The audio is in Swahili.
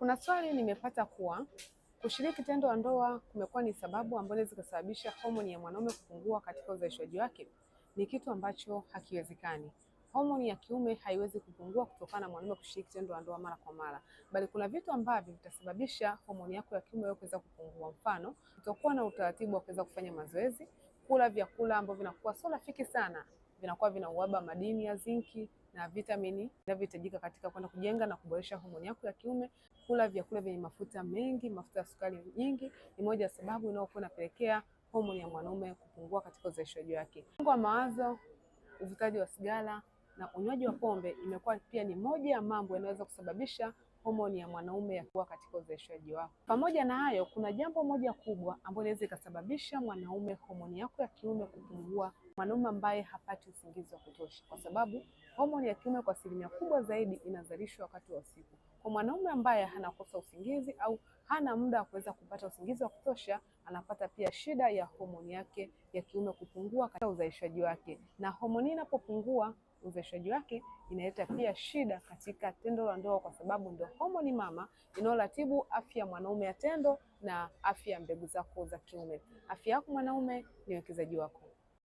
Kuna swali nimepata kuwa kushiriki tendo la ndoa kumekuwa ni sababu ambayo inaweza kusababisha homoni ya mwanaume kupungua katika uzalishaji wake. Ni kitu ambacho hakiwezekani. Homoni ya kiume haiwezi kupungua kutokana na mwanaume kushiriki tendo la ndoa mara kwa mara, bali kuna vitu ambavyo vitasababisha homoni yako ya kiume kuweza kupungua. Mfano, kutokuwa na utaratibu wa kuweza kufanya mazoezi, kula vyakula ambavyo vinakuwa sio rafiki sana, vinakuwa vina uhaba madini ya zinki na vitamini vinavyohitajika katika kwenda kujenga na kuboresha homoni yako ya kiume. Kula vyakula vyenye mafuta mengi, mafuta ya sukari nyingi ni moja ya sababu inayokuwa inapelekea homoni ya mwanaume kupungua katika uzalishaji wake. Msongo wa mawazo, uvutaji wa sigara na unywaji wa pombe imekuwa pia ni moja ya mambo yanayoweza kusababisha homoni ya mwanaume ya kuwa katika uzalishaji wake. Pamoja na hayo, kuna jambo moja kubwa ambalo inaweza ikasababisha mwanaume homoni yako ya kiume kupungua, mwanaume ambaye hapati usingizi wa kutosha, kwa sababu homoni ya kiume kwa asilimia kubwa zaidi inazalishwa wakati wa usiku. Kwa mwanaume ambaye anakosa usingizi au hana muda wa kuweza kupata usingizi wa kutosha, anapata pia shida ya homoni yake ya kiume kupungua katika uzalishaji wake, na homoni inapopungua uzalishaji wake inaleta pia shida katika tendo la ndoa, kwa sababu ndio homoni mama inayoratibu afya ya mwanaume ya tendo na afya ya mbegu zako za kiume. Afya yako mwanaume ni uwekezaji wako.